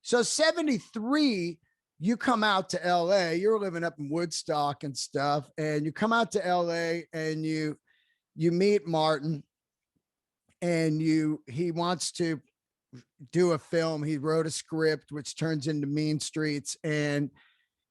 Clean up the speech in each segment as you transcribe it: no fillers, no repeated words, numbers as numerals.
So 73, you come out to LA, you're living up in Woodstock and stuff, and you come out to LA and you meet Martin, and he wants to do a film. He wrote a script which turns into Mean Streets, and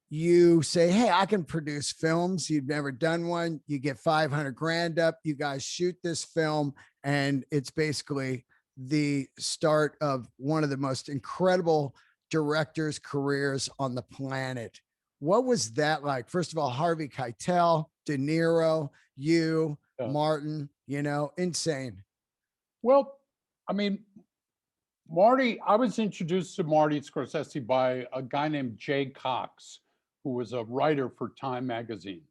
you say, hey, I can produce films. You've never done one. You get 500 grand up. You guys shoot this film. And it's basically the start of one of the most incredible directors' careers on the planet. What was that like? First of all, Harvey Keitel, De Niro, you, Martin, insane. Well, I mean, I was introduced to Marty Scorsese by a guy named Jay Cox, who was a writer for Time magazine.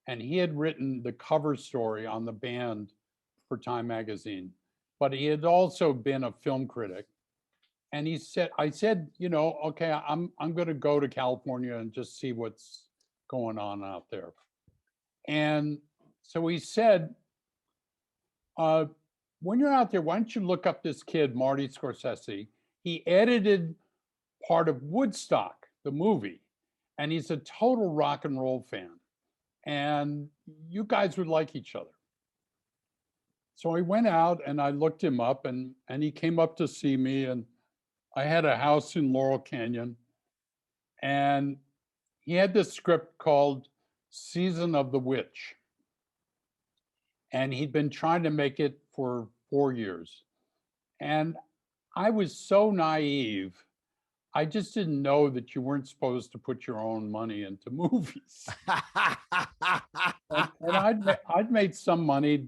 And he had written the cover story on the band for Time magazine, but he had also been a film critic. And I said, okay, I'm going to go to California and just see what's going on out there. And so he said, when you're out there, why don't you look up this kid, Marty Scorsese? He edited part of Woodstock, the movie, and he's a total rock and roll fan. And you guys would like each other. So I went out and I looked him up, and he came up to see me, and I had a house in Laurel Canyon, and he had this script called Season of the Witch. And he'd been trying to make it for 4 years. And I was so naive. I just didn't know that you weren't supposed to put your own money into movies. and I'd made some money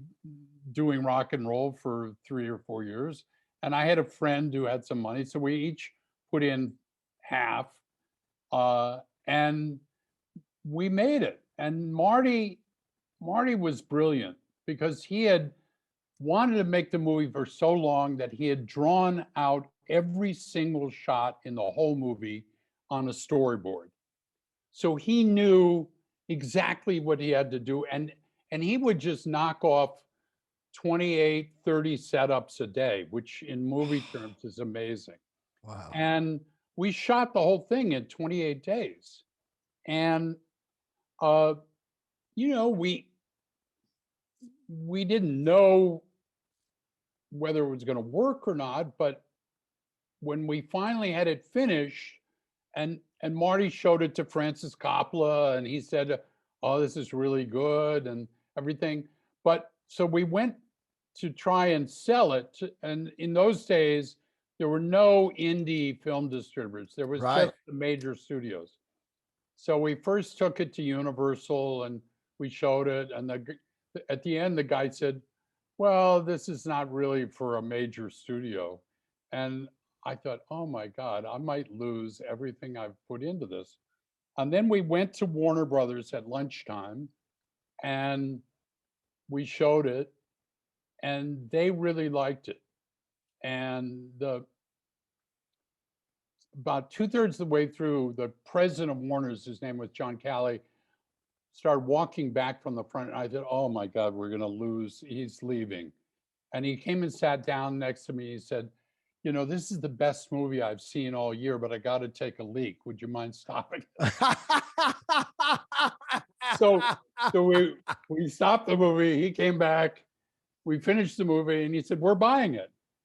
doing rock and roll for 3 or 4 years. And I had a friend who had some money. So we each put in half. And we made it. And Marty was brilliant, because he had wanted to make the movie for so long that he had drawn out every single shot in the whole movie on a storyboard. So he knew exactly what he had to do. And he would just knock off 28, 30 setups a day, which in movie terms is amazing. Wow. And we shot the whole thing in 28 days. And, we didn't know whether it was going to work or not, but when we finally had it finished, and Marty showed it to Francis Coppola, and he said, oh, this is really good and everything. But so we went to try and sell it. And in those days, there were no indie film distributors. There was just the major studios. So we first took it to Universal and we showed it. And at the end, the guy said, well, this is not really for a major studio. And I thought, oh my God, I might lose everything I've put into this. And then we went to Warner Brothers at lunchtime and we showed it, and they really liked it. And about 2/3 of the way through, the president of Warner's, his name was John Calley, started walking back from the front. And I thought, oh my God, we're going to lose. He's leaving. And he came and sat down next to me. He said, this is the best movie I've seen all year, but I got to take a leak. Would you mind stopping? So we stopped the movie. He came back. We finished the movie, and he said, we're buying it.